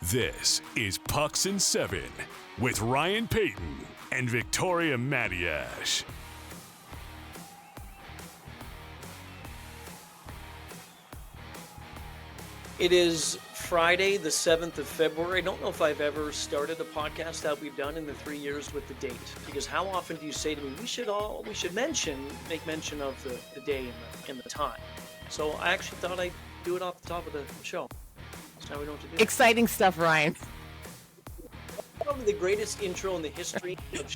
This is Pucks and Seven with Ryan Paton and Victoria Matiash. It is Friday, the 7th of February. I don't know if I've ever started a podcast that we've done in the 3 years with the date, because how often do you say to me, we should make mention of the day and the time. So I actually thought I'd do it off the top of the show. So now we know what to do. Exciting stuff, Ryan. Probably the greatest intro in the history of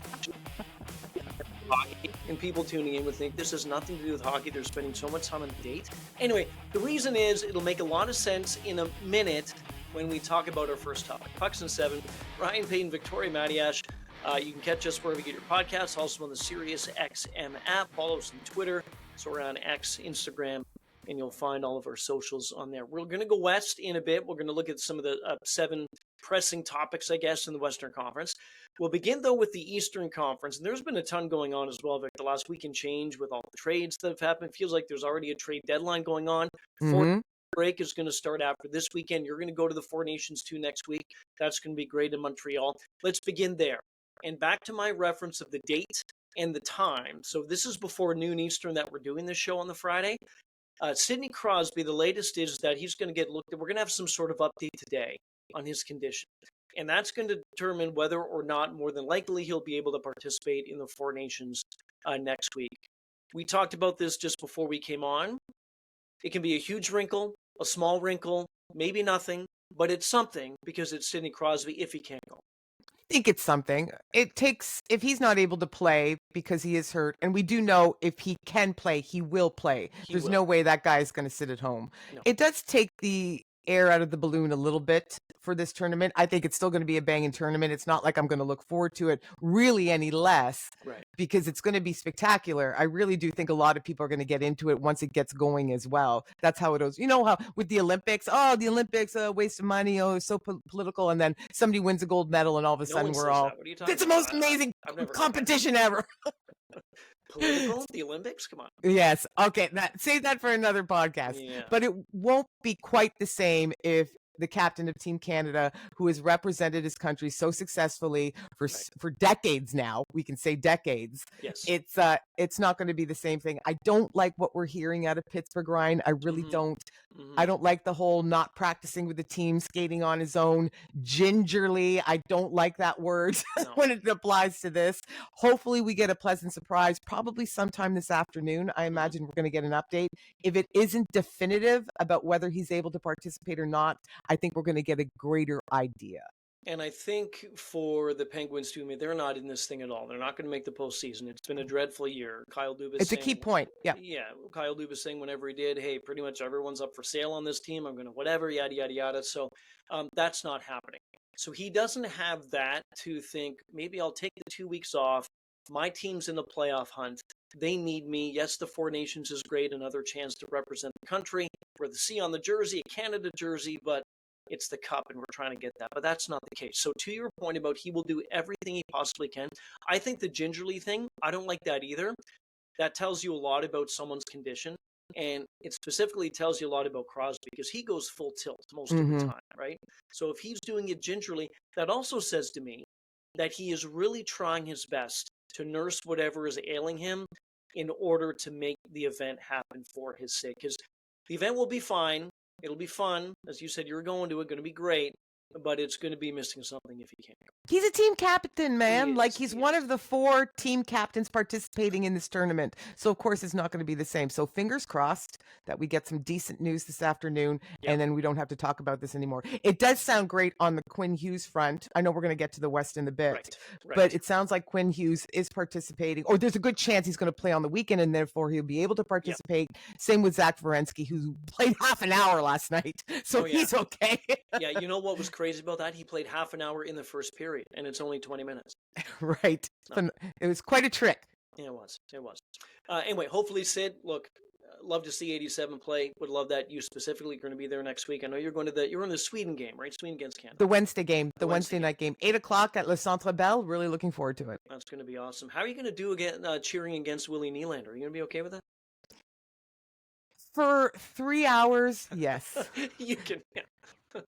hockey, and people tuning in would think this has nothing to do with hockey. They're spending so much time on the date. Anyway, the reason is it'll make a lot of sense in a minute when we talk about our first topic. Pucks and Seven, Ryan Paton, Victoria Matiash. You can catch us wherever you get your podcasts, also on the Sirius XM app. Follow us on Twitter. So we're on X, Instagram, and you'll find all of our socials on there. We're going to go west in a bit. We're going to look at some of the 7 pressing topics, I guess, in the Western Conference. We'll begin, though, with the Eastern Conference. And there's been a ton going on as well, Vic. The last week and change with all the trades that have happened. Feels like there's already a trade deadline going on. Break is going to start after this weekend. You're going to go to the Four Nations 2 next week. That's going to be great in Montreal. Let's begin there. And back to my reference of the date and the time. So this is before noon Eastern that we're doing this show on the Friday. Sidney Crosby, the latest is that he's going to get looked at. We're going to have some sort of update today on his condition. And that's going to determine whether or not, more than likely, he'll be able to participate in the Four Nations next week. We talked about this just before we came on. It can be a huge wrinkle, a small wrinkle, maybe nothing, but it's something because it's Sidney Crosby if he can't go. I think it's something. It takes, if he's not able to play because he is hurt, and we do know if he can play, he will play. There's no way that guy is going to sit at home. No. It does take the air out of the balloon a little bit for this tournament. I think it's still going to be a banging tournament. It's not like I'm going to look forward to it really any less, right, because it's going to be spectacular. I really do think a lot of people are going to get into it once it gets going as well. That's how it is. You know how with the Olympics, the Olympics, waste of money, it's so political, and then somebody wins a gold medal and all of a sudden we're all, it's the most amazing competition ever. Political? The Olympics? Come on. Yes. Okay. Save that for another podcast. Yeah. But it won't be quite the same if the captain of Team Canada, who has represented his country so successfully for decades now, we can say decades. Yes. It's not going to be the same thing. I don't like what we're hearing out of Pittsburgh, Ryan. I really don't. I don't like the whole not practicing with the team, skating on his own gingerly. I don't like that word when it applies to this. Hopefully we get a pleasant surprise, probably sometime this afternoon. I imagine we're going to get an update. If it isn't definitive about whether he's able to participate or not, I think we're going to get a greater idea. And I think for the Penguins too, they're not in this thing at all. They're not going to make the postseason. It's been a dreadful year. Kyle Dubas. It's a key point. Yeah. Yeah. Kyle Dubas saying whenever he did, hey, pretty much everyone's up for sale on this team. I'm going to whatever, yada, yada, yada. So that's not happening. So he doesn't have that to think, maybe I'll take the 2 weeks off. My team's in the playoff hunt. They need me. Yes, the Four Nations is great. Another chance to represent the country. We're the C on the jersey, a Canada jersey, but it's the cup, and we're trying to get that. But that's not the case. So to your point about he will do everything he possibly can, I think the gingerly thing, I don't like that either. That tells you a lot about someone's condition. And it specifically tells you a lot about Crosby because he goes full tilt most of the time, right? So if he's doing it gingerly, that also says to me that he is really trying his best to nurse whatever is ailing him in order to make the event happen for his sake. Because the event will be fine. It'll be fun. As you said, you're going to it. Going to be great. But it's going to be missing something if he can't go. He's a team captain, man. He's one of the 4 team captains participating in this tournament. So, of course, it's not going to be the same. So, fingers crossed that we get some decent news this afternoon, and then we don't have to talk about this anymore. It does sound great on the Quinn Hughes front. I know we're going to get to the West in a bit, but it sounds like Quinn Hughes is participating, or there's a good chance he's going to play on the weekend, and therefore he'll be able to participate. Same with Zach Werenski, who played half an hour last night. So he's okay. Yeah, you know what was crazy about that? He played half an hour in the first period, and it's only 20 minutes. Right. It was quite a trick. Yeah, it was. Anyway, hopefully, Sid, look, love to see 87 play. Would love that you specifically are going to be there next week. I know you're going to you're in the Sweden game, right? Sweden against Canada. The Wednesday game, the Wednesday night game, 8:00 at Le Centre Bell. Really looking forward to it. That's going to be awesome. How are you going to do again cheering against Willie Nylander? Are you going to be okay with that? For 3 hours, yes. You can. Yeah.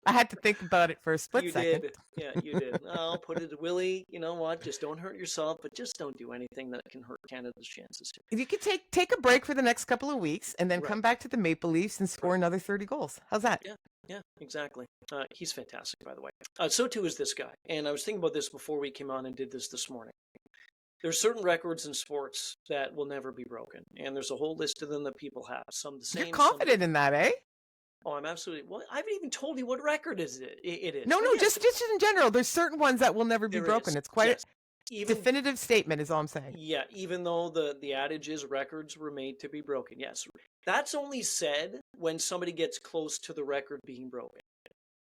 I had to think about it for a split second. Did. Yeah, you did. I'll put it to Willie. You know what? Just don't hurt yourself, but just don't do anything that can hurt Canada's chances. If you could take a break for the next couple of weeks and then come back to the Maple Leafs and score another 30 goals. How's that? Yeah, exactly. He's fantastic, by the way. So too is this guy. And I was thinking about this before we came on and did this morning. There's certain records in sports that will never be broken, and there's a whole list of them that people have. Some the same. You're confident in that, eh? Oh, I'm absolutely. Well, I haven't even told you what record it is. No, just in general. There's certain ones that will never be broken. It's quite a definitive statement, is all I'm saying. Yeah, even though the adage is records were made to be broken. Yes, that's only said when somebody gets close to the record being broken.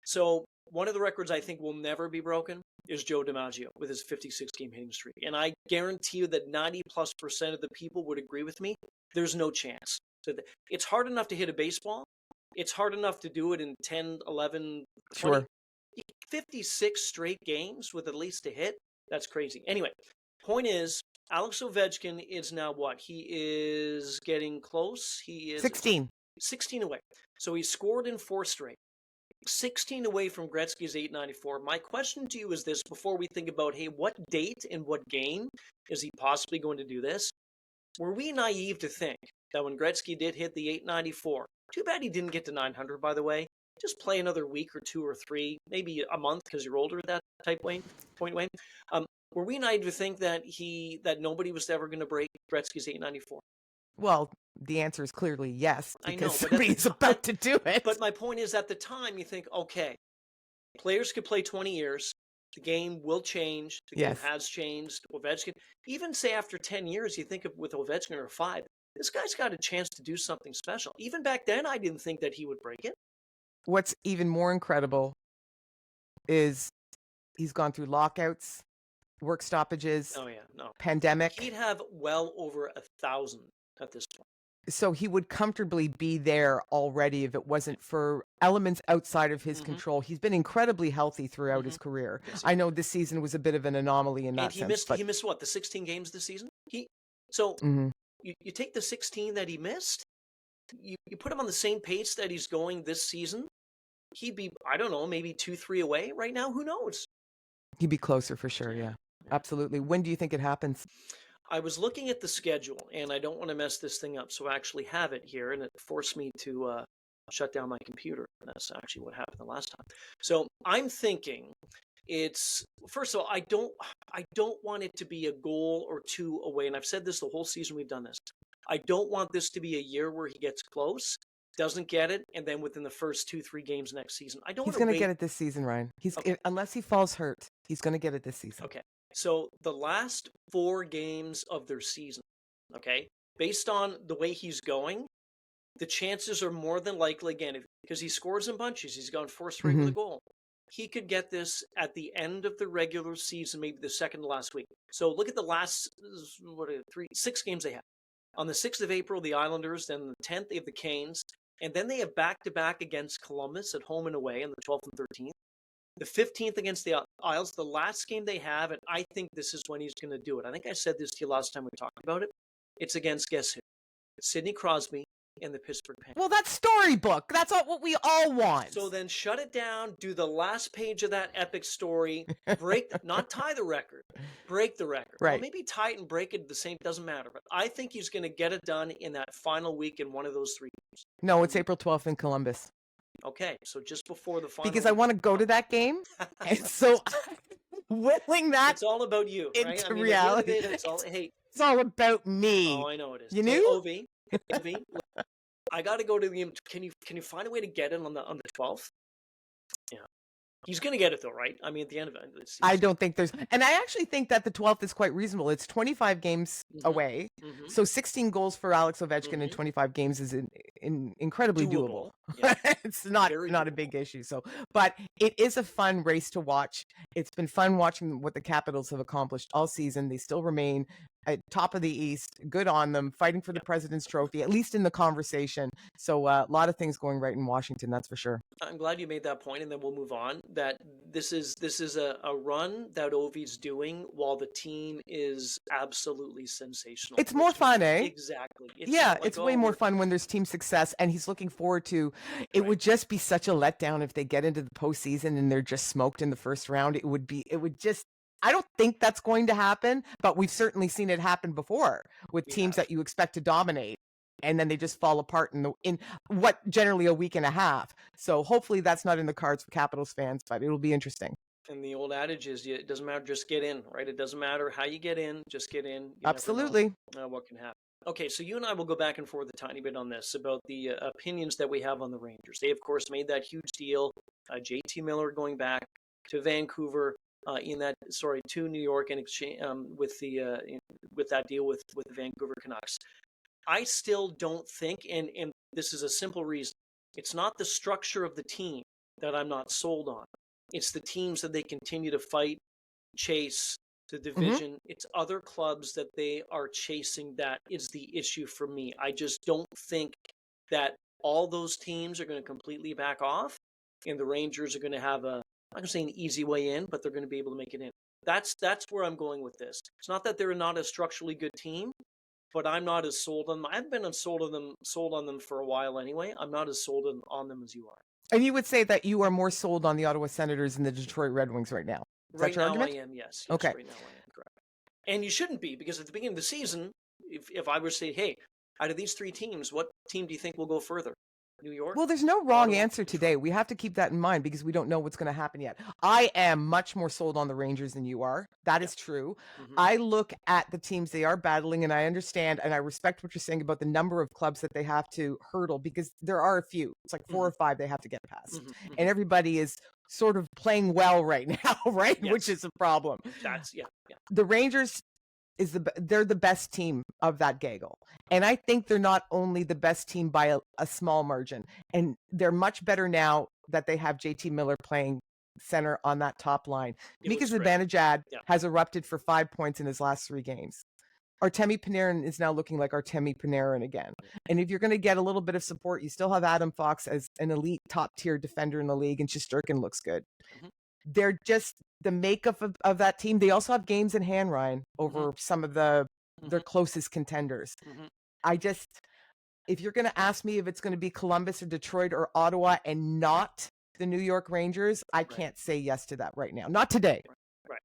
So one of the records I think will never be broken is Joe DiMaggio with his 56-game hitting streak. And I guarantee you that 90+% of the people would agree with me. There's no chance. So it's hard enough to hit a baseball. It's hard enough to do it in 10, 11, 20, sure. 56 straight games with at least a hit. That's crazy. Anyway, point is, Alex Ovechkin is now what? He is getting close. He is 16 away. So he scored in 4 straight. 16 away from Gretzky's 894. My question to you is this before we think about, hey, what date and what game is he possibly going to do this? Were we naive to think that when Gretzky did hit the 894, too bad he didn't get to 900, by the way, just play another week or 2 or 3, maybe a month because you're older at that point, Wayne. Were we naive to think that nobody was ever going to break Gretzky's 894? Well, the answer is clearly yes, because I know, somebody's about to do it. But my point is, at the time, you think, okay, players could play 20 years. The game will change. The game has changed. Ovechkin, even say after 10 years, you think of with Ovechkin or 5, this guy's got a chance to do something special. Even back then, I didn't think that he would break it. What's even more incredible is he's gone through lockouts, work stoppages, pandemic. He'd have well over 1,000 at this point. So he would comfortably be there already if it wasn't for elements outside of his control. He's been incredibly healthy throughout his career. Yes, I know this season was a bit of an anomaly in that sense. He missed what, the 16 games this season? You take the 16 that he missed, you put him on the same pace that he's going this season, he'd be, I don't know, maybe 2-3 away right now. Who knows? He'd be closer for sure, yeah. Absolutely. When do you think it happens? I was looking at the schedule, and I don't want to mess this thing up, so I actually have it here, and it forced me to shut down my computer. That's actually what happened the last time. So I'm thinking first of all, I don't want it to be a goal or 2 away, and I've said this the whole season we've done this. I don't want this to be a year where he gets close, doesn't get it, and then within the first 2-3 games next season. He's going to get it this season, Ryan. Unless he falls hurt, he's going to get it this season. Okay. So the last 4 games of their season, okay, based on the way he's going, the chances are more than likely, again, because he scores in bunches, he's gone 4 straight with a goal. He could get this at the end of the regular season, maybe the second to last week. So look at the last 6 games they have. On the 6th of April, the Islanders, then the 10th, they have the Canes, and then they have back-to-back against Columbus at home and away on the 12th and 13th. The 15th against the Isles, the last game they have, and I think this is when he's going to do it. I think I said this to you last time we talked about it. It's against, guess who? Sidney Crosby and the Pittsburgh Penguins. Well, that's storybook. That's what we all want. So then shut it down, do the last page of that epic story, not tie the record, break the record. Right. Well, maybe tie it and break it the same, doesn't matter. But I think he's going to get it done in that final week in one of those 3 games. No, it's April 12th in Columbus. Okay, so just before the final. Because I want to go to that game, and so willing that it's all about you, right? into reality. It's all about me. Oh, I know it is. You knew? Ovi, I got to go to the game. Can you find a way to get in on the 12th? Yeah. He's going to get it though, right? I mean, at the end of it. I don't think and I actually think that the 12th is quite reasonable. It's 25 games away. So 16 goals for Alex Ovechkin in 25 games is incredibly doable. Yeah. It's not a big issue. So, but it is a fun race to watch. It's been fun watching what the Capitals have accomplished all season. They still remain at top of the East. Good on them, fighting for the President's Trophy, at least in the conversation. So a lot of things going right in Washington, that's for sure. I'm glad you made that point, and then we'll move on. That this is a run that Ovi's doing while the team is absolutely sensational. It's more fun, eh? Exactly. It's way more fun when there's team success, and he's looking forward to. It would just be such a letdown if they get into the postseason and they're just smoked in the first round. It would just. I don't think that's going to happen, but we've certainly seen it happen before with teams that you expect to dominate, and then they just fall apart in what generally a week and a half. So hopefully that's not in the cards for Capitals fans, but it'll be interesting. And the old adage is, it doesn't matter, just get in, right? It doesn't matter how you get in, just get in. You Absolutely. Never know, what can happen. Okay, so you and I will go back and forth a tiny bit on this about the opinions that we have on the Rangers. They, of course, made that huge deal. JT Miller going back to Vancouver. To New York in exchange with that deal with the Vancouver Canucks. I still don't think, and this is a simple reason, it's not the structure of the team that I'm not sold on. It's the teams that they continue to fight, chase, the division. Mm-hmm. It's other clubs that they are chasing that is the issue for me. I just don't think that all those teams are going to completely back off, and the Rangers are going to have I'm not going to say an easy way in, but they're going to be able to make it in. That's where I'm going with this. It's not that they're not a structurally good team, but I'm not as sold on them. I've been sold on them for a while anyway. I'm not as sold on them as you are. And you would say that you are more sold on the Ottawa Senators and the Detroit Red Wings right now. Is right that your now argument? I am, yes. Okay. Right now I am, correct. And you shouldn't be, because at the beginning of the season, if I were to say, hey, out of these three teams, what team do you think will go further? New York? Well, there's no wrong answer today. We have to keep that in mind because we don't know what's going to happen yet. I am much more sold on the Rangers than you are. That is true. Mm-hmm. I look at the teams they are battling, and I understand and I respect what you're saying about the number of clubs that they have to hurdle, because there are a few. It's like 4 or 5 they have to get past. Mm-hmm. And everybody is sort of playing well right now, right? Yes. Which is a problem. The Rangers they're the best team of that gaggle. And I think they're not only the best team by a small margin, and they're much better now that they have JT Miller playing center on that top line. Mika Zibanejad has erupted for 5 points in his last 3 games. Artemi Panarin is now looking like Artemi Panarin again. And if you're going to get a little bit of support, you still have Adam Fox as an elite top-tier defender in the league, and Shesterkin looks good. Mm-hmm. They're just the makeup of that team. They also have games in hand, Ryan, over some of their closest contenders. Mm-hmm. If you're going to ask me if it's going to be Columbus or Detroit or Ottawa and not the New York Rangers, I can't say yes to that right now. Not today. Right.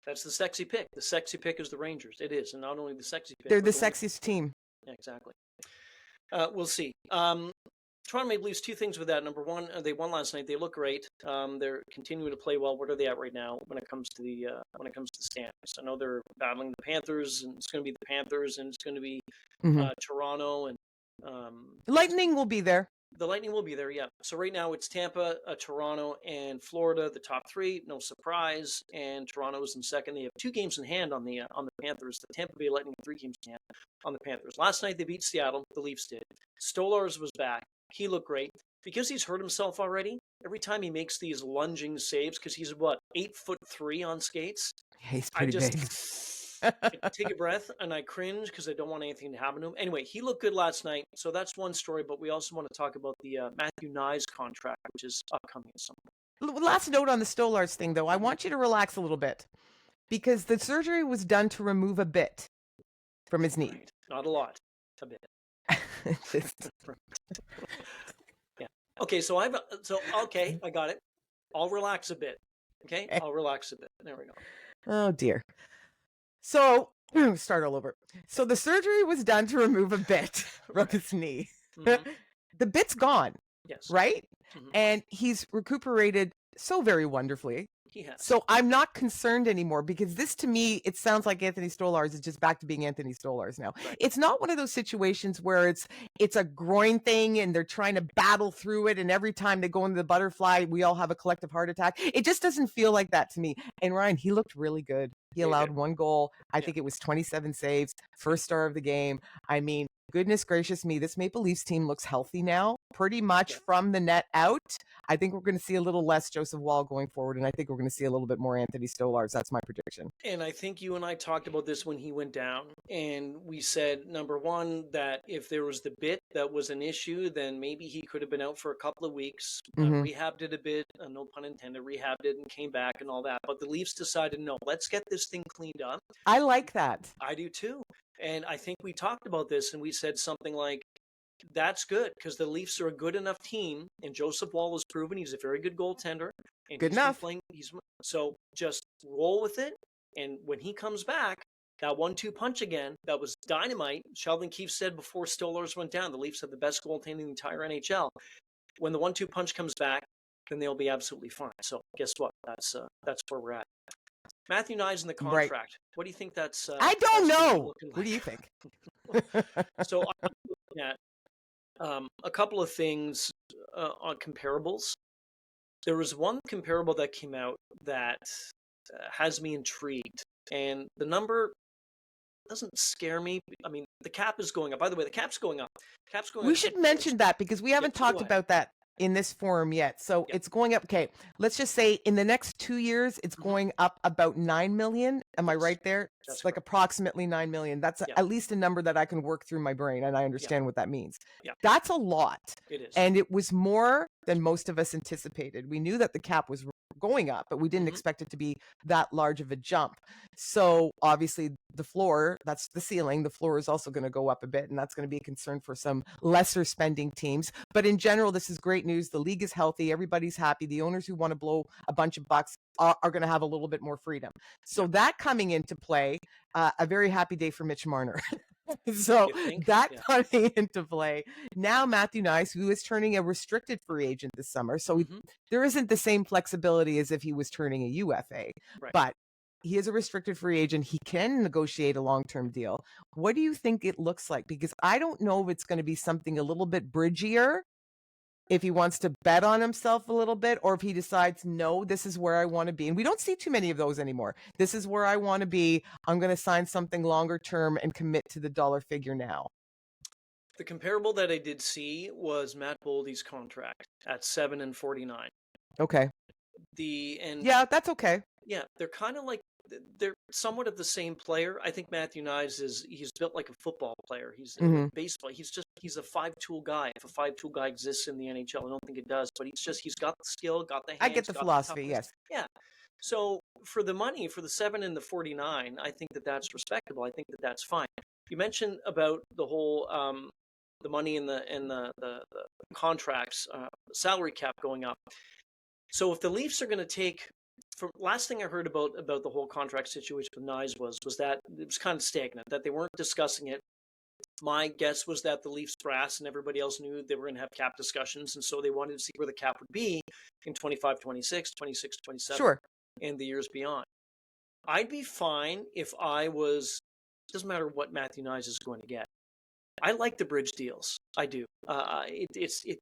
That's the sexy pick. The sexy pick is the Rangers. It is. And not only the sexy pick. They're the sexiest team. Yeah, exactly. We'll see. Toronto Maple Leafs, 2 things with that. Number one, they won last night. They look great. They're continuing to play well. What are they at right now when it comes to the standings? I know they're battling the Panthers, and it's going to be the Panthers, and it's going to be Toronto, and Lightning will be there. The Lightning will be there, yeah. So right now it's Tampa, Toronto, and Florida, the top 3. No surprise. And Toronto's in second. They have 2 games in hand on the Panthers. The Tampa Bay Lightning have 3 games in hand on the Panthers. Last night they beat Seattle. The Leafs did. Stolarz was back. He looked great. Because he's hurt himself already, every time he makes these lunging saves, because he's, 8'3" on skates? Yeah, he's pretty big. I take a breath and I cringe because I don't want anything to happen to him. Anyway, he looked good last night. So that's one story, but we also want to talk about the Matthew Knies contract, which is upcoming at some point. Last note on the Stolarz thing, though. I want you to relax a little bit because the surgery was done to remove a bit from his knee. Right. Not a lot. A bit. Yeah. Okay, okay, I got it. I'll relax a bit. Okay? I'll relax a bit. There we go. Oh, dear. So, start all over. So the surgery was done to remove a bit from his knee. Mm-hmm. The bit's gone. Yes. Right? Mm-hmm. And he's recuperated so very wonderfully. He has. So I'm not concerned anymore because this, to me, it sounds like Anthony Stolarz is just back to being Anthony Stolarz now. Right. It's not one of those situations where it's a groin thing and they're trying to battle through it, and every time they go into the butterfly, we all have a collective heart attack. It just doesn't feel like that to me. And Ryan, he looked really good. He allowed 1 goal. I think it was 27 saves, first star of the game. I mean, goodness gracious me, this Maple Leafs team looks healthy now, pretty much from the net out. I think we're going to see a little less Joseph Woll going forward, and I think we're going to see a little bit more Anthony Stolarz. That's my prediction. And I think you and I talked about this when he went down, and we said, number one, that if there was the bit that was an issue, then maybe he could have been out for a couple of weeks, rehabbed it a bit, no pun intended, rehabbed it and came back and all that. But the Leafs decided, no, let's get this thing cleaned up. I like that. I do too. And I think we talked about this and we said something like, that's good because the Leafs are a good enough team, and Joseph Woll has proven he's a very good goaltender. And good enough. So just roll with it. And when he comes back, that 1-2 punch again, that was dynamite. Sheldon Keefe said before Stolarz went down, the Leafs have the best goaltending in the entire NHL. When the 1-2 punch comes back, then they'll be absolutely fine. So guess what? That's where we're at. Matthew Knies in the contract. Right. What do you think that's? I don't know. Like? What do you think? So I'm looking at a couple of things on comparables. There was one comparable that came out that has me intrigued, and the number doesn't scare me. I mean, the cap is going up. By the way, the cap's going up. We should mention that because we haven't talked about that in this forum yet. So it's going up. Okay, let's just say in the next 2 years, it's going up about 9 million. Am I right there? That's it's like approximately 9 million. That's at least a number that I can work through my brain, and I understand what that means. That's a lot. It is. And it was more than most of us anticipated. We knew that the cap was going up, but we didn't expect it to be that large of a jump. So obviously the floor, that's the ceiling, the floor is also going to go up a bit, and that's going to be a concern for some lesser spending teams. But in general, this is great news. The league is healthy. Everybody's happy. The owners who want to blow a bunch of bucks are going to have a little bit more freedom. So that coming into play, a very happy day for Mitch Marner. So that coming into play. Now Matthew Knies, who is turning a restricted free agent this summer. So there isn't the same flexibility as if he was turning a UFA. Right. But he is a restricted free agent. He can negotiate a long-term deal. What do you think it looks like? Because I don't know if it's going to be something a little bit bridgier, if he wants to bet on himself a little bit, or if he decides, no, this is where I want to be. And we don't see too many of those anymore. This is where I want to be. I'm going to sign something longer term and commit to the dollar figure now. The comparable that I did see was Matt Boldy's contract at 7 and 49. Okay. Yeah, that's okay. Yeah, they're kind of like, they're somewhat of the same player. I think Matthew Knies he's built like a football player. He's baseball. He's a 5-tool guy. If a 5-tool guy exists in the NHL, I don't think it does, but he's got the skill, got the hands. I get the philosophy, yes. Yeah. So for the money, for the 7 and the 49, I think that's respectable. I think that's fine. You mentioned about the whole the money in the contracts, salary cap going up. So if the Leafs are going to take, last thing I heard about the whole contract situation with Knies was that it was kind of stagnant, that they weren't discussing it. My guess was that the Leafs brass and everybody else knew they were going to have cap discussions, and so they wanted to see where the cap would be in 25, 26, 26, 27, sure, and the years beyond. I'd be fine if I was, doesn't matter what Matthew Knies is going to get. I like the bridge deals. I do.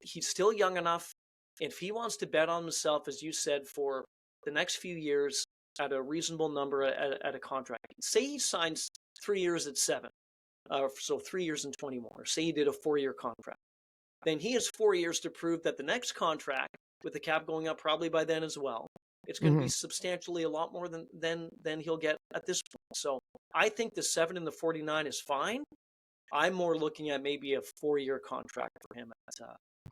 He's still young enough. If he wants to bet on himself, as you said, for the next few years at a reasonable number at a contract, say he signs 3 years at 7, so 3 years and 20 more, say he did a 4-year contract, then he has 4 years to prove that the next contract, with the cap going up probably by then as well, it's going to be substantially a lot more than he'll get at this point. So I think the 7 and the 49 is fine. I'm more looking at maybe a 4-year contract for him.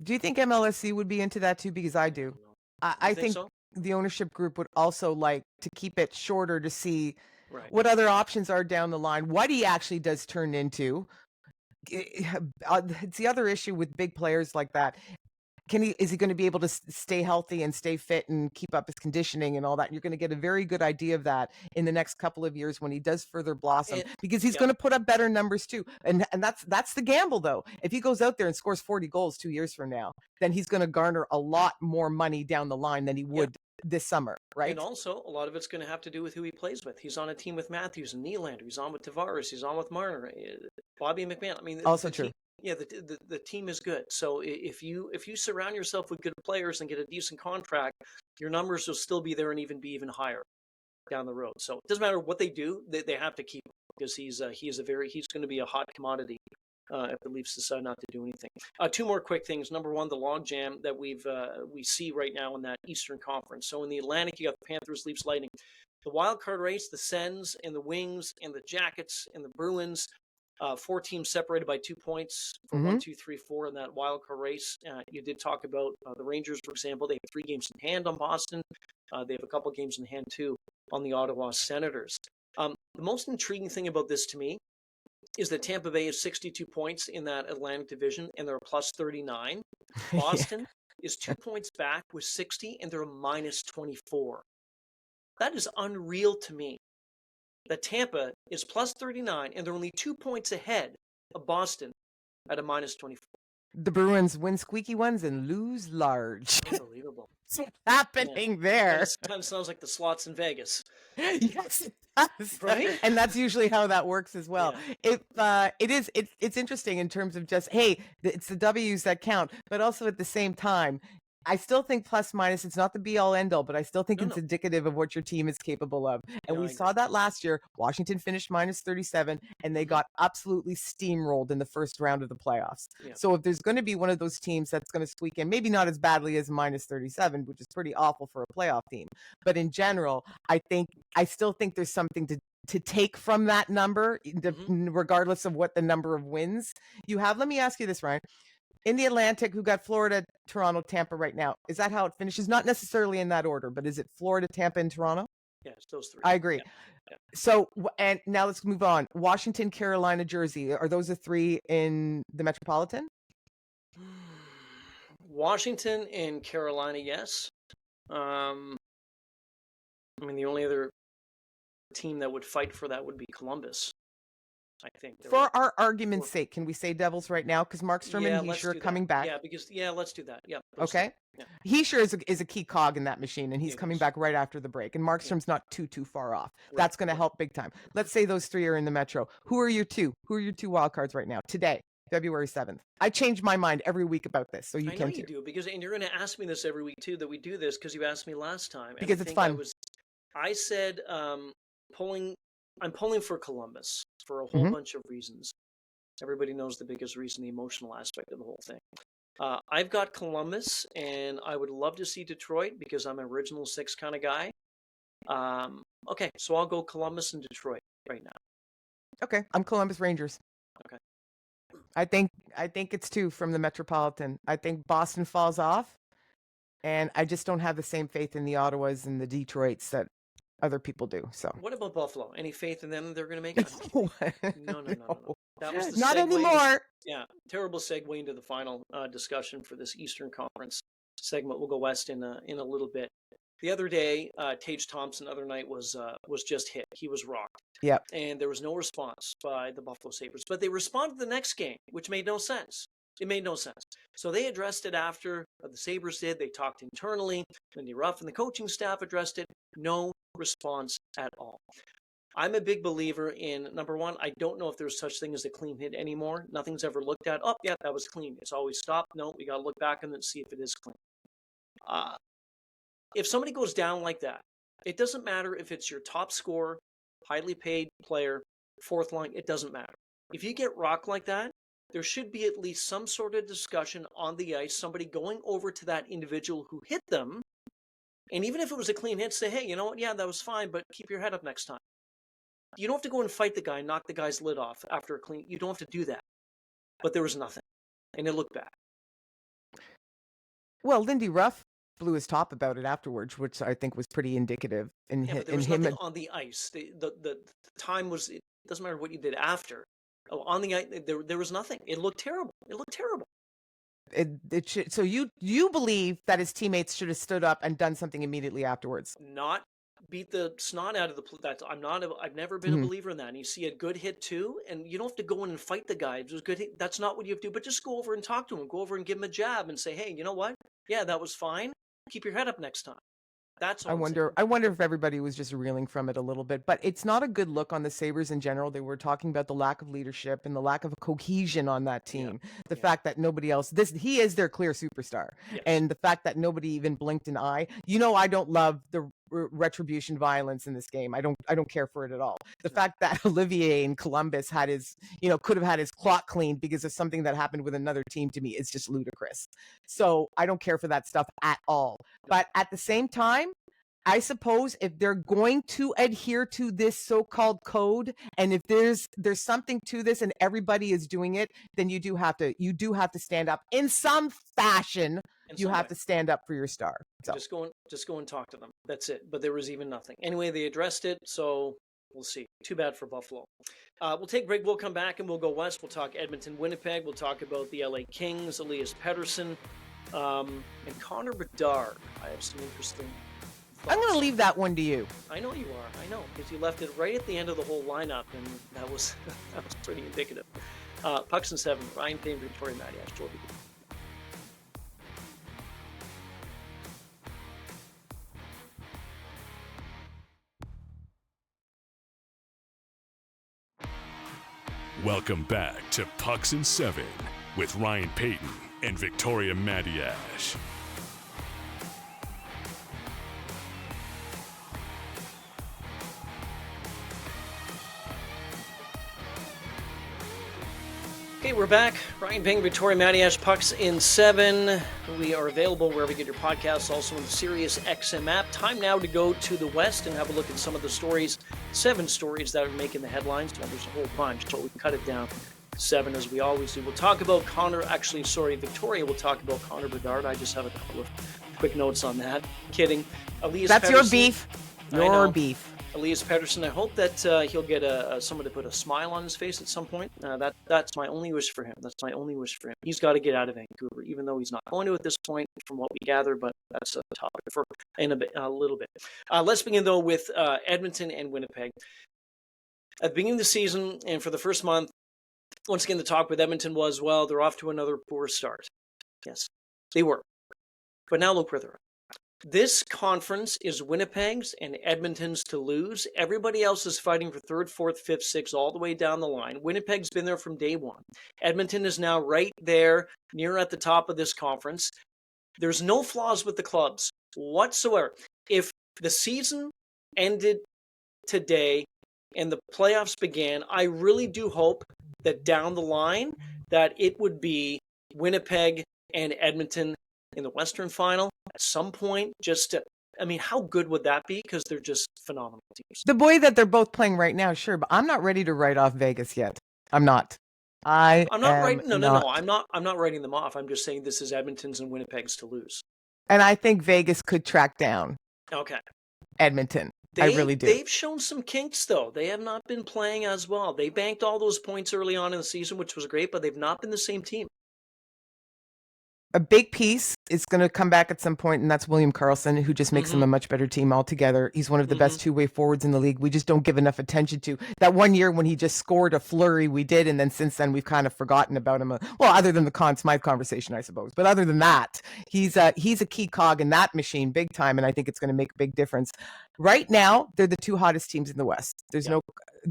Do you think MLSC would be into that too? Because I do. I think so? The ownership group would also like to keep it shorter to see what other options are down the line, what he actually does turn into. It's the other issue with big players like that. Is he going to be able to stay healthy and stay fit and keep up his conditioning and all that? You're going to get a very good idea of that in the next couple of years when he does further blossom, because he's going to put up better numbers too. And that's the gamble, though. If he goes out there and scores 40 goals 2 years from now, then he's going to garner a lot more money down the line than he would this summer, right? And also, a lot of it's going to have to do with who he plays with. He's on a team with Matthews and Nylander. He's on with Tavares. He's on with Marner, Bobby McMahon. I mean, also true. The team is good. So if you surround yourself with good players and get a decent contract, your numbers will still be there and be even higher down the road. So it doesn't matter what they do; they have to keep him, because he's going to be a hot commodity if the Leafs decide not to do anything. Two more quick things. Number one, the logjam that we see right now in that Eastern Conference. So in the Atlantic, you got the Panthers, Leafs, Lightning. The wild card race, the Sens and the Wings and the Jackets and the Bruins. 4 teams separated by 2 points for 1, 2, 3, 4 in that wild card race. You did talk about the Rangers, for example. They have 3 games in hand on Boston. They have a couple games in hand, too, on the Ottawa Senators. The most intriguing thing about this to me is that Tampa Bay is 62 points in that Atlantic Division, and they're a plus 39. Boston is 2 points back with 60, and they're a minus 24. That is unreal to me. That Tampa is plus 39, and they're only 2 points ahead of Boston at a minus 24. The Bruins win squeaky ones and lose large. Unbelievable. What's happening there? It kind of sounds like the slots in Vegas. Yes, it does. Right? And that's usually how that works as well. Yeah. It's interesting in terms of just, hey, it's the W's that count, but also at the same time, I still think plus minus, it's not the be all end all, but I still think it's indicative of what your team is capable of. And we saw that last year. Washington finished minus 37, and they got absolutely steamrolled in the first round of the playoffs. Yeah. So if there's going to be one of those teams that's going to squeak in, maybe not as badly as minus 37, which is pretty awful for a playoff team. But in general, I still think there's something to take from that number, regardless of what the number of wins you have. Let me ask you this, Ryan. In the Atlantic, who got Florida, Toronto, Tampa right now? Is that how it finishes? Not necessarily in that order, but is it Florida, Tampa, and Toronto? Yeah, it's those 3. I agree. Yeah. So, and now let's move on. Washington, Carolina, Jersey. Are those the 3 in the Metropolitan? Washington and Carolina, yes. I mean, the only other team that would fight for that would be Columbus. I think. For our argument's sake, can we say Devils right now? Because Markstrom and Heischer coming back. Yeah, let's do that. Yeah. Okay. Yeah. Heischer is a key cog in that machine, and he's coming back right after the break. And Markstrom's not too far off. Right. That's going to help big time. Let's say those 3 are in the Metro. Who are your 2? Who are your 2 wild cards right now? Today, February 7th. I change my mind every week about this, so you can too. I know you do, and you're going to ask me this every week too, that we do this because you asked me last time. Because it's fun. I said I'm pulling for Columbus for a whole bunch of reasons. Everybody knows the biggest reason, the emotional aspect of the whole thing. I've got Columbus, and I would love to see Detroit because I'm an original 6 kind of guy. Okay, so I'll go Columbus and Detroit right now. Okay, I'm Columbus Rangers. Okay. I think it's 2 from the Metropolitan. I think Boston falls off, and I just don't have the same faith in the Ottawas and the Detroits that other people do. So what about Buffalo? Any faith in them that they're going to make it? No. That was the not anymore. Yeah, terrible segue into the final discussion for this Eastern Conference segment. We'll go west in a little bit. The other day, Tage Thompson, the other night was just hit. He was rocked. Yep. And there was no response by the Buffalo Sabres, but they responded the next game, which made no sense. It made no sense. So they addressed it after the Sabres did. They talked internally. Lindy Ruff and the coaching staff addressed it. No response at all. I'm a big believer in, number one, I don't know if there's such thing as a clean hit anymore. Nothing's ever looked at. Oh, yeah, that was clean. It's always stopped. No, we got to look back and then see if it is clean. If somebody goes down like that, it doesn't matter if it's your top scorer, highly paid player, 4th line, it doesn't matter. If you get rocked like that, there should be at least some sort of discussion on the ice, somebody going over to that individual who hit them. And even if it was a clean hit, say, hey, you know what? Yeah, that was fine, but keep your head up next time. You don't have to go and fight the guy, knock the guy's lid off after a clean. You don't have to do that. But there was nothing. And it looked bad. Well, Lindy Ruff blew his top about it afterwards, which I think was pretty indicative. But there was nothing on the ice. The time was, it doesn't matter what you did after. On the ice, there was nothing. It looked terrible. So you believe that his teammates should have stood up and done something immediately afterwards? Not beat the snot out of the. I've never been a believer in that. And you see a good hit too, and you don't have to go in and fight the guy. It was good hit. That's not what you have to do. But just go over and talk to him. Go over and give him a jab and say, hey, you know what? Yeah, that was fine. Keep your head up next time. That's all. I wonder if everybody was just reeling from it a little bit, but it's not a good look on the Sabres in general. They were talking about the lack of leadership and the lack of cohesion on that team. The fact that nobody else, he is their clear superstar. Yes. And the fact that nobody even blinked an eye. I don't love retribution violence in this game. I don't care for it at all. The fact that Olivier in Columbus had his, could have had his clock cleaned because of something that happened with another team, to me is just ludicrous. So I don't care for that stuff at all. But at the same time, I suppose if they're going to adhere to this so-called code, and if there's something to this and everybody is doing it, then you do have to stand up in some fashion. You have to stand up for your star. So. Just go and talk to them. That's it. But there was even nothing. Anyway, they addressed it, so we'll see. Too bad for Buffalo. We'll take a break. We'll come back and we'll go west. We'll talk Edmonton, Winnipeg. We'll talk about the LA Kings, Elias Pettersson, and Connor Bedard. I have some interesting thoughts. I'm going to leave that one to you. I know you are. I know, because you left it right at the end of the whole lineup, and that was pretty indicative. Pucks and 7. Ryan Payne, Victoria Matiash, Jordan. Welcome back to Pucks and 7 with Ryan Payton and Victoria Matiash. Okay, we're back. Ryan Payton, Victoria Matiash, Pucks in 7. We are available wherever you get your podcasts, also on the Sirius XM app. Time now to go to the West and have a look at some of the stories, 7 stories that are making the headlines. Well, there's a whole bunch, so we cut it down to 7 as we always do. We'll talk about Victoria will talk about Connor Bedard. I just have a couple of quick notes on that. Kidding. Elias That's Pettersson. your beef. Your beef. Elias Pettersson, I hope that he'll get someone to put a smile on his face at some point. That's my only wish for him. That's my only wish for him. He's got to get out of Vancouver, even though he's not going to at this point, from what we gather. But that's a topic for in a little bit. Let's begin though with Edmonton and Winnipeg. At the beginning of the season and for the first month, once again the talk with Edmonton was, well, they're off to another poor start. Yes, they were, but now look where they're at. This conference is Winnipeg's and Edmonton's to lose. Everybody else is fighting for 3rd, 4th, 5th, 6th, all the way down the line. Winnipeg's been there from day one. Edmonton is now right there, near at the top of this conference. There's no flaws with the clubs whatsoever. If the season ended today and the playoffs began, I really do hope that down the line that it would be Winnipeg and Edmonton in the Western Final at some point, how good would that be? Because they're just phenomenal teams. The way that they're both playing right now, sure, but I'm not ready to write off Vegas yet. I'm not. I'm not writing. No. I'm not writing them off. I'm just saying this is Edmonton's and Winnipeg's to lose. And I think Vegas could track down. Okay. Edmonton. I really do. They've shown some kinks, though. They have not been playing as well. They banked all those points early on in the season, which was great, but they've not been the same team. A big piece is going to come back at some point, and that's William Karlsson, who just makes them a much better team altogether. He's one of the best two-way forwards in the league. We just don't give enough attention to. That one year when he just scored a flurry, we did, and then since then we've kind of forgotten about him. Well, other than the Conn Smythe conversation, I suppose. But other than that, he's a key cog in that machine big time, and I think it's going to make a big difference. Right now, they're the 2 hottest teams in the West. There's no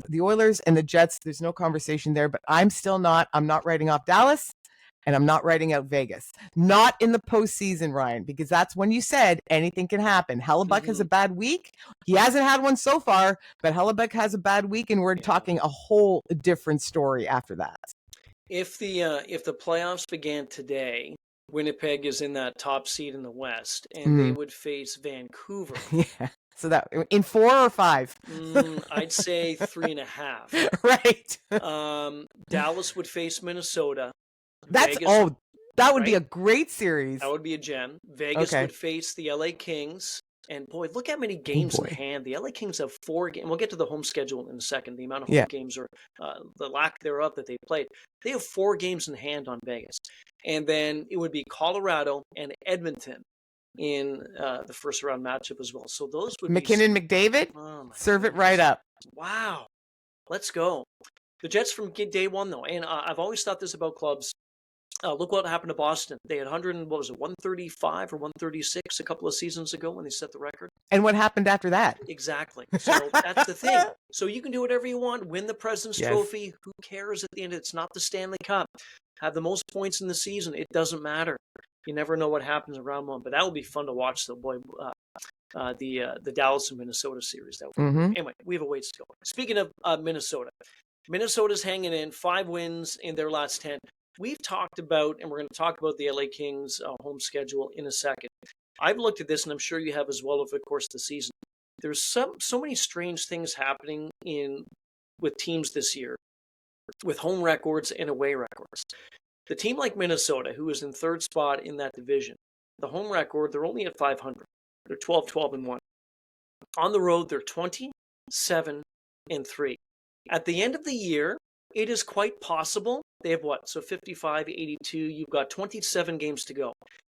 the Oilers and the Jets, there's no conversation there, but I'm not writing off Dallas. And I'm not writing out Vegas. Not in the postseason, Ryan, because that's when you said anything can happen. Hellebuck has a bad week. He hasn't had one so far, but Hellebuck has a bad week, and we're talking a whole different story after that. If the playoffs began today, Winnipeg is in that top seed in the West, and they would face Vancouver. Yeah. So that in 4 or 5? I'd say 3.5. Right. Dallas would face Minnesota. That would be a great series. That would be a gem. Vegas would face the LA Kings. And boy, look how many games in hand. The LA Kings have 4 games. We'll get to the home schedule in a second. The amount of home games or the lack thereof that they played. They have 4 games in hand on Vegas. And then it would be Colorado and Edmonton in the first round matchup as well. So those would McKinnon, McDavid, serve it right up. Wow. Let's go. The Jets from day one, though, and I've always thought this about clubs. Look what happened to Boston. They had 135 or 136 a couple of seasons ago when they set the record. And what happened after that? Exactly. So that's the thing. So you can do whatever you want, win the President's Trophy. Who cares at the end? It's not the Stanley Cup. Have the most points in the season. It doesn't matter. You never know what happens in round one, but that would be fun to watch. The Dallas and Minnesota series. That would Anyway, we have a ways to go. Speaking of Minnesota, Minnesota's hanging in 5 wins in their last 10. We've talked about, and we're going to talk about the LA Kings home schedule in a second. I've looked at this, and I'm sure you have as well over the course of the season. There's so many strange things happening with teams this year, with home records and away records. The team like Minnesota, who is in 3rd spot in that division, the home record, they're only at 500. They're 12-12-1. On the road, they're 27-3. At the end of the year, it is quite possible. They have what? So 55, 82. You've got 27 games to go.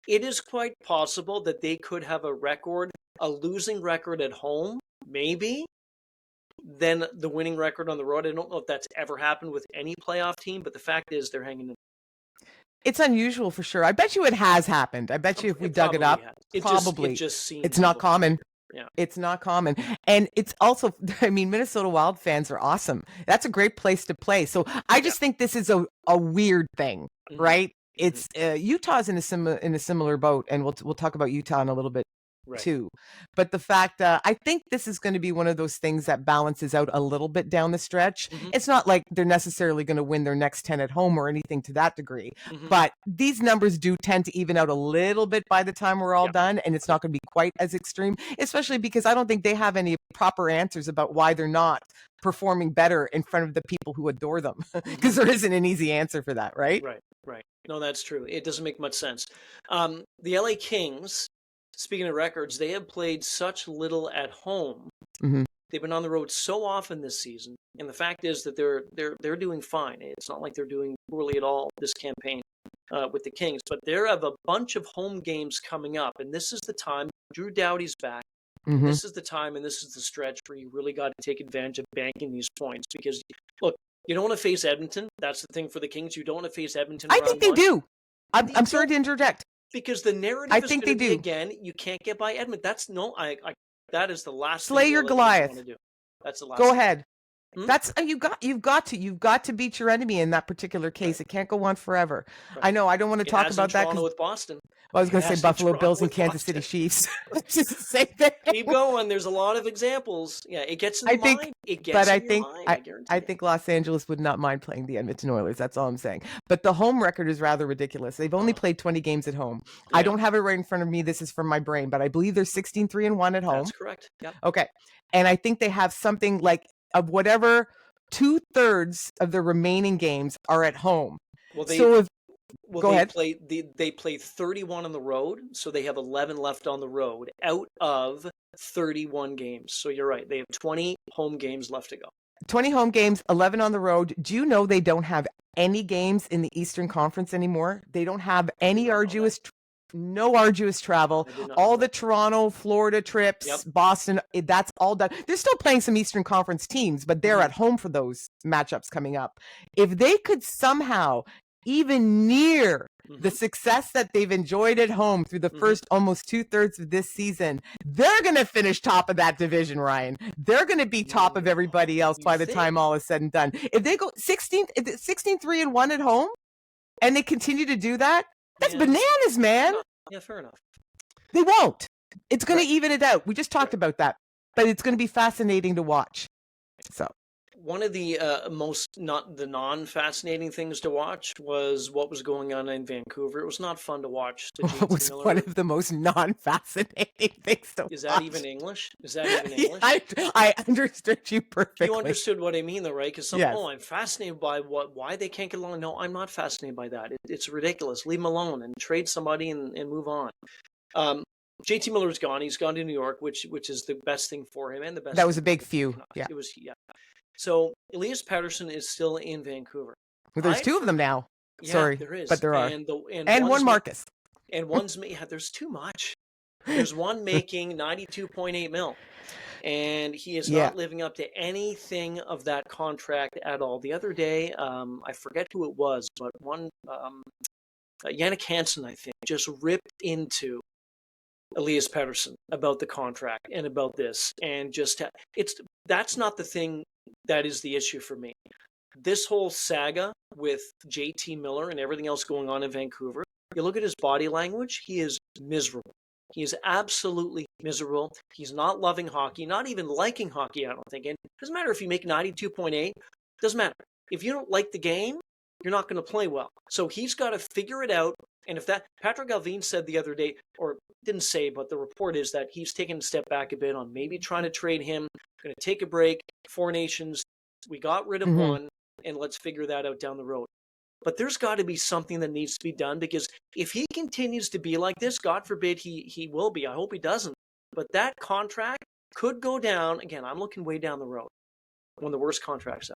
It is quite possible that they could have a losing record at home, maybe, than the winning record on the road. I don't know if that's ever happened with any playoff team, but the fact is they're hanging in. It's unusual for sure. I bet you it has happened. I bet you if we dug it up, probably. It's not common. Yeah. It's not common. And it's also, I mean, Minnesota Wild fans are awesome. That's a great place to play. So I just think this is a weird thing, right? It's Utah's in a similar boat, and we'll talk about Utah in a little bit too. But the fact I think this is going to be one of those things that balances out a little bit down the stretch. It's not like they're necessarily going to win their next 10 at home or anything to that degree. But these numbers do tend to even out a little bit by the time we're all done, and it's not going to be quite as extreme, especially because I don't think they have any proper answers about why they're not performing better in front of the people who adore them, because there isn't an easy answer for that, right? Right. No, that's true. It doesn't make much sense. The LA Kings, speaking of records, they have played such little at home. They've been on the road so often this season, and the fact is that they're doing fine. It's not like they're doing poorly at all this campaign with the Kings, but they have a bunch of home games coming up, and this is the time. Drew Doughty's back. This is the time, and this is the stretch where you really got to take advantage of banking these points, because look, you don't want to face Edmonton. That's the thing for the Kings. You don't want to face Edmonton. I think they do. I'm sorry to interject. Because the narrative is going to be, again, you can't get by Edmonton. That is the last Slay your Goliath. Want to do. That's the last Go ahead. That's you've got to beat your enemy in that particular case. It can't go on forever. I know. I don't want to talk about that because with Boston. I was going to say Buffalo Bills and Kansas City Chiefs. Just the same thing. Keep going. There's a lot of examples. Yeah, it gets in the mind. It gets in your mind. I think Los Angeles would not mind playing the Edmonton Oilers. That's all I'm saying. But the home record is rather ridiculous. They've only played 20 games at home. Yeah. I don't have it right in front of me. This is from my brain, but I believe they're 16-3-1 at home. That's correct. Yep. Okay. And I think they have something like of whatever 2/3 of the remaining games are at home. Go ahead. They play 31 on the road, so they have 11 left on the road out of 31 games. So you're right. They have 20 home games left to go. 20 home games, 11 on the road. Do you know they don't have any games in the Eastern Conference anymore? They don't have any no arduous travel. All the Toronto, Florida trips, Boston, that's all done. They're still playing some Eastern Conference teams, but they're at home for those matchups coming up. If they could somehow even near the success that they've enjoyed at home through the first almost 2/3 of this season, they're going to finish top of that division, Ryan. They're going to be top of everybody else by the time all is said and done. If they go 16-3-1 at home and they continue to do that, that's bananas, man. Yeah, fair enough. They won't. It's going to even it out. We just talked about that, but it's going to be fascinating to watch. So. One of the non-fascinating things to watch was what was going on in Vancouver. It was not fun to watch. It was one of the most non-fascinating things to watch. Is that even English? I understood you perfectly. You understood what I mean, though, right? Because I'm fascinated by why they can't get along. No, I'm not fascinated by that. It's ridiculous. Leave them alone and trade somebody and move on. JT Miller's gone. He's gone to New York, which is the best thing for him and the best. That was a big few. Yeah. It was. Yeah. So Elias Pettersson is still in Vancouver. Well, there's two of them now. Yeah, Sorry, there is. But there are. And one Marcus. And one's there's too much. There's one making $92.8 million, and he is not living up to anything of that contract at all. The other day, I forget who it was, but one Yannick Hansen, I think, just ripped into Elias Pettersson about the contract and about this, and that's not the thing that is the issue for me. This whole saga with JT Miller and everything else going on in Vancouver, You look at his body language, he is miserable. He is absolutely miserable. He's not loving hockey, not even liking hockey, I don't think. And it doesn't matter if you make 92.8, doesn't matter. If you don't like the game, you're not going to play well. So he's got to figure it out. And if that, Patrick Alvin said the other day, or didn't say, but the report is that he's taken a step back a bit on maybe trying to trade him, going to take a break, 4 nations. We got rid of one, and let's figure that out down the road. But there's got to be something that needs to be done, because if he continues to be like this, God forbid he will be. I hope he doesn't. But that contract could go down. Again, I'm looking way down the road. One of the worst contracts out.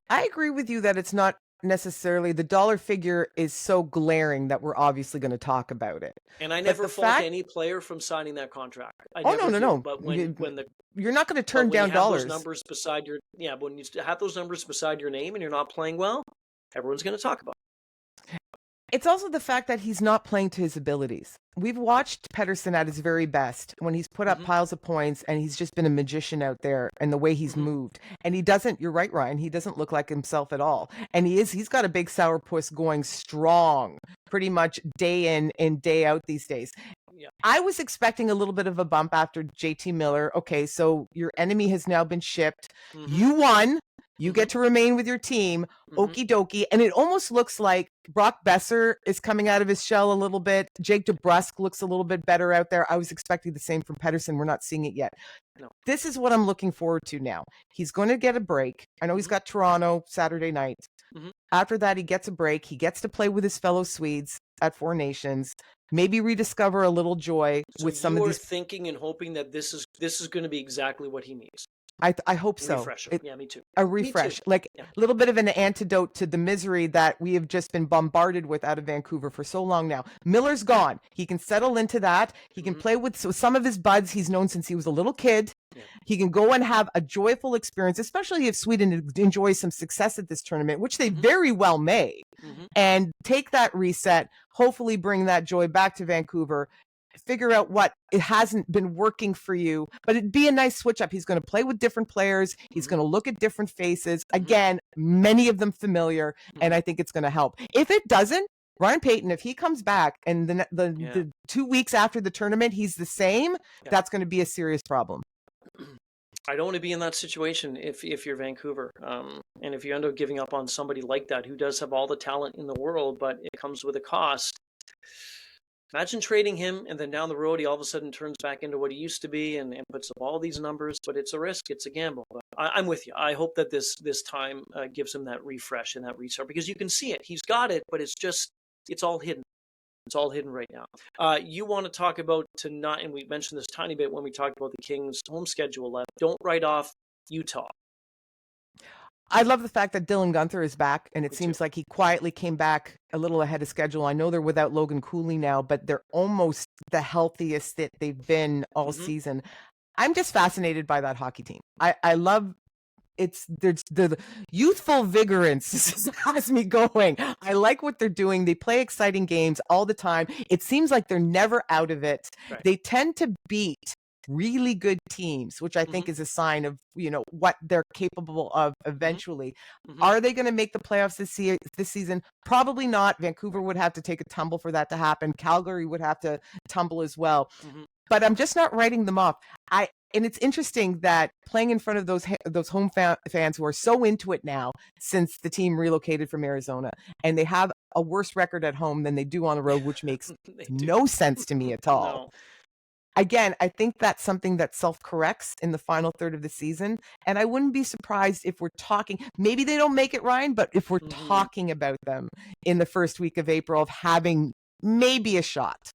I agree with you that it's not necessarily, the dollar figure is so glaring that we're obviously going to talk about it. And I never fault any player from signing that contract. No. But when you're not going to turn down dollars. Those numbers beside your, but when you have those numbers beside your name and you're not playing well, everyone's going to talk about it. It's also the fact that he's not playing to his abilities. We've watched Pettersson at his very best when he's put up piles of points, and he's just been a magician out there and the way he's moved. And he doesn't, you're right, Ryan, he doesn't look like himself at all. And he's got a big sourpuss going strong pretty much day in and day out these days. Yeah. I was expecting a little bit of a bump after JT Miller. Okay, so your enemy has now been shipped. You won. You get to remain with your team, okie dokie. And it almost looks like Brock Besser is coming out of his shell a little bit. Jake DeBrusk looks a little bit better out there. I was expecting the same from Pettersson. We're not seeing it yet. No. This is what I'm looking forward to now. He's going to get a break. I know he's got Toronto Saturday night. After that, he gets a break. He gets to play with his fellow Swedes at 4 Nations. Maybe rediscover a little joy with some of these. You're thinking and hoping that this is going to be exactly what he needs. I hope so. Yeah, me too. A refresh, like a little bit of an antidote to the misery that we have just been bombarded with out of Vancouver for so long now. Miller's gone. He can settle into that. He can play with some of his buds he's known since he was a little kid. Yeah. He can go and have a joyful experience, especially if Sweden enjoys some success at this tournament, which they very well may, and take that reset, hopefully bring that joy back to Vancouver. Figure out what it hasn't been working for you, but it'd be a nice switch up. He's going to play with different players. He's going to look at different faces. Again, many of them familiar, and I think it's going to help. If it doesn't, Ryan Paton, if he comes back and the 2 weeks after the tournament, he's the same, that's going to be a serious problem. I don't want to be in that situation if you're Vancouver. And if you end up giving up on somebody like that who does have all the talent in the world, but it comes with a cost. Imagine trading him, and then down the road, he all of a sudden turns back into what he used to be and puts up all these numbers. But it's a risk. It's a gamble. But I'm with you. I hope that this time gives him that refresh and that restart, because you can see it. He's got it, but it's all hidden. It's all hidden right now. You want to talk about tonight, and we mentioned this tiny bit when we talked about the Kings' home schedule left. Don't write off Utah. I love the fact that Dylan Guenther is back, and it seems like he quietly came back a little ahead of schedule. I know they're without Logan Cooley now, but they're almost the healthiest that they've been all season. I'm just fascinated by that hockey team. I love the youthful vigorance has me going. I like what they're doing. They play exciting games all the time. It seems like they're never out of it. Right. They tend to beat really good teams, which I think is a sign of, what they're capable of eventually. Are they going to make the playoffs this season? Probably not. Vancouver would have to take a tumble for that to happen. Calgary would have to tumble as well. But I'm just not writing them off. And it's interesting that playing in front of those home fans who are so into it now since the team relocated from Arizona, and they have a worse record at home than they do on the road, which makes no sense to me at all. No. Again, I think that's something that self-corrects in the final third of the season. And I wouldn't be surprised if we're talking, maybe they don't make it, Ryan, but if we're talking about them in the first week of April of having maybe a shot.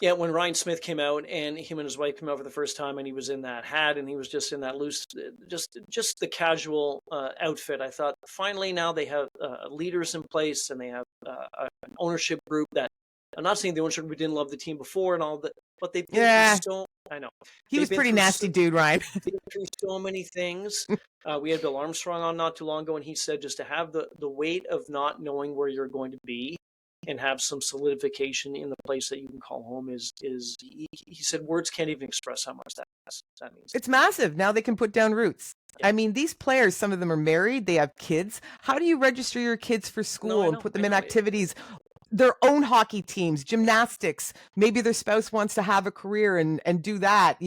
Yeah, when Ryan Smith came out and him and his wife came out for the first time, and he was in that hat and he was just in that loose, just the casual outfit, I thought finally now they have leaders in place, and they have an ownership group that, I'm not saying the ownership group didn't love the team before and all that, but they've been through I know. He was pretty nasty dude, Ryan. They've been through so many things. We had Bill Armstrong on not too long ago, and he said just to have the weight of not knowing where you're going to be and have some solidification in the place that you can call home is he said words can't even express how much that means. It's massive. Now they can put down roots. I mean, these players, some of them are married, they have kids. How do you register your kids for school and put them in activities? Their own hockey teams, gymnastics, maybe their spouse wants to have a career and do that,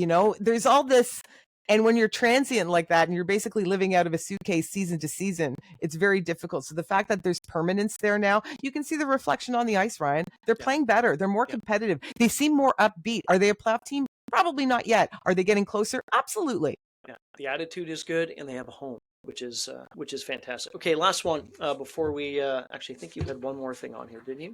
there's all this. And when you're transient like that and you're basically living out of a suitcase season to season, it's very difficult. So the fact that there's permanence there now, you can see the reflection on the ice, Ryan. They're playing better. They're more competitive. They seem more upbeat. Are they a playoff team? Probably not yet. Are they getting closer? Absolutely. Yeah, the attitude is good and they have a home, which is fantastic. Okay, last one before we actually, I think you had one more thing on here, didn't you?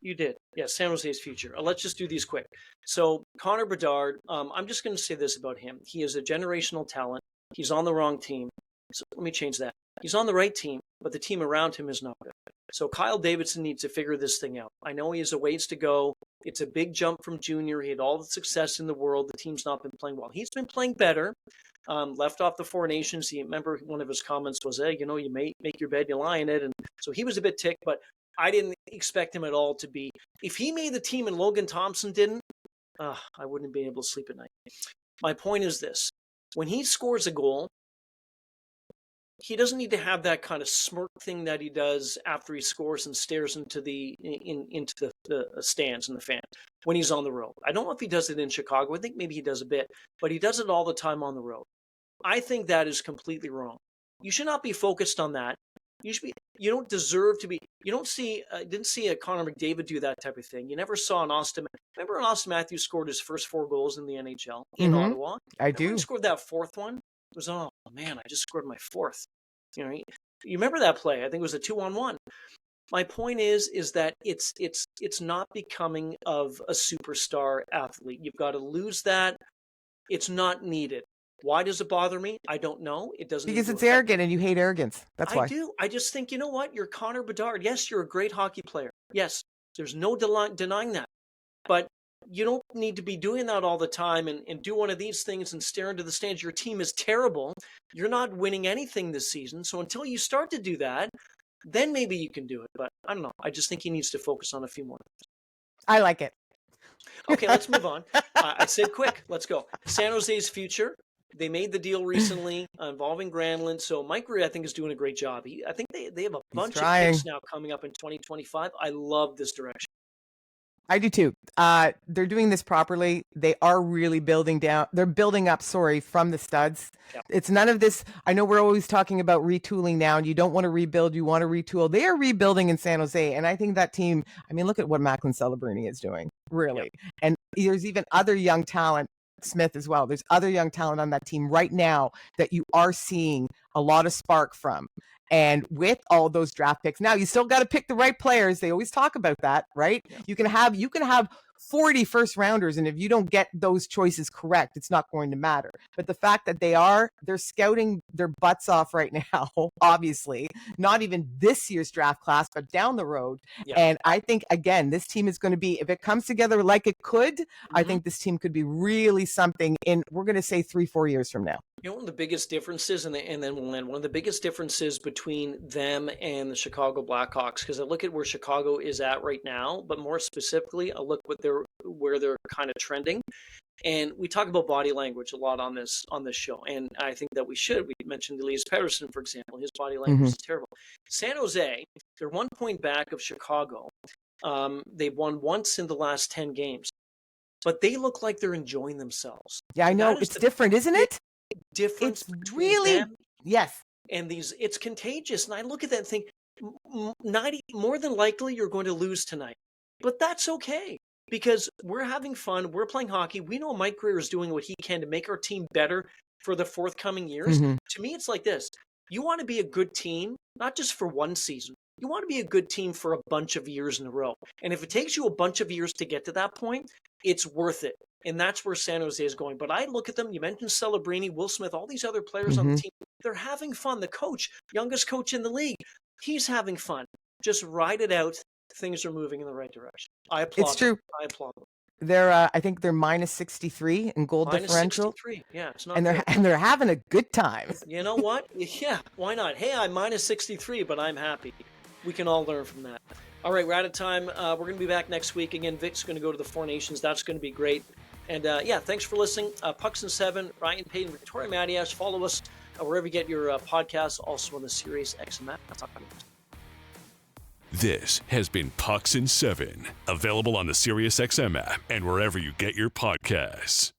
You did. Yeah, San Jose's future. Let's just do these quick. So Connor Bedard, I'm just going to say this about him. He is a generational talent. He's on the wrong team. So let me change that. He's on the right team, but the team around him is not good. So Kyle Davidson needs to figure this thing out. I know he has a ways to go. It's a big jump from junior. He had all the success in the world. The team's not been playing well. He's been playing better. Left off the Four Nations. He remember one of his comments was, "Hey, you make your bed, you lie in it." And so he was a bit ticked, but I didn't expect him at all to be. If he made the team and Logan Thompson didn't, I wouldn't be able to sleep at night. My point is this: when he scores a goal, he doesn't need to have that kind of smirk thing that he does after he scores and stares into the stands and the fans when he's on the road. I don't know if he does it in Chicago. I think maybe he does a bit, but he does it all the time on the road. I think that is completely wrong. You should not be focused on that. You don't deserve to be. You don't see. Didn't see a Connor McDavid do that type of thing. You never saw an Austin. Remember when Austin Matthews scored his first 4 goals in the NHL in Ottawa? I do. When he scored that 4th one. It was, oh man, I just scored my 4th. You remember that play? I think it was a 2-on-1. My point is that it's not becoming of a superstar athlete. You've got to lose that. It's not needed. Why does it bother me? I don't know. It doesn't. Because it's arrogant and you hate arrogance. That's why. I do. I just think, you know what? You're Connor Bedard. Yes, you're a great hockey player. Yes, there's no denying that. But you don't need to be doing that all the time and do one of these things and stare into the stands. Your team is terrible. You're not winning anything this season. So until you start to do that, then maybe you can do it. But I don't know. I just think he needs to focus on a few more things. I like it. Okay, let's move on. I said quick. Let's go. San Jose's future. They made the deal recently involving Granlund. So Mike Rhea, I think, is doing a great job. I think they have a bunch of picks now coming up in 2025. I love this direction. I do too. They're doing this properly. They are really building up, from the studs. Yep. It's none of this. I know we're always talking about retooling now, and you don't want to rebuild, you want to retool. They are rebuilding in San Jose. And I think that team, look at what Macklin Celebrini is doing, really. Yep. And there's even other young talent, Smith as well. There's other young talent on that team right now that you are seeing a lot of spark from. And with all those draft picks, now you still got to pick the right players. They always talk about that, right? Yeah. You can have 40 first rounders, and if you don't get those choices correct, it's not going to matter. But the fact that they're scouting their butts off right now, obviously, not even this year's draft class, but down the road. Yeah. And I think, again, this team is going to be, if it comes together like it could, I think this team could be really something in, we're going to say 3-4 years from now. One of the biggest differences, and then we'll end, one of the biggest differences between them and the Chicago Blackhawks, because I look at where Chicago is at right now, but more specifically, I look where they're kind of trending. And we talk about body language a lot on this show, and I think that we should. We mentioned Elias Pettersson, for example. His body language is terrible. San Jose, they're 1 point back of Chicago. They've won once in the last 10 games, but they look like they're enjoying themselves. Yeah, I know. It's different, isn't it? Difference it's really them and it's contagious. And I look at that and think, more than likely you're going to lose tonight, but that's okay because we're having fun. We're playing hockey. We know Mike Greer is doing what he can to make our team better for the forthcoming years. To me, it's like this: you want to be a good team, not just for one season. You want to be a good team for a bunch of years in a row. And if it takes you a bunch of years to get to that point, it's worth it. And that's where San Jose is going. But I look at them, you mentioned Celebrini, Will Smith, all these other players on the team. They're having fun. The coach, youngest coach in the league, he's having fun. Just ride it out. Things are moving in the right direction. I applaud It's true. them. I applaud them. I think they're minus 63 in goal differential. 63. Yeah, it's not. And they're having a good time. You know what? Yeah, why not? Hey, I'm minus 63, but I'm happy. We can all learn from that. All right, we're out of time. We're going to be back next week. Again, Vic's going to go to the Four Nations. That's going to be great. And yeah, thanks for listening. Pucks and 7, Ryan Payton, Victoria Matiash. Follow us wherever you get your podcasts, also on the Sirius XM app. This has been Pucks and 7, available on the SiriusXM app and wherever you get your podcasts.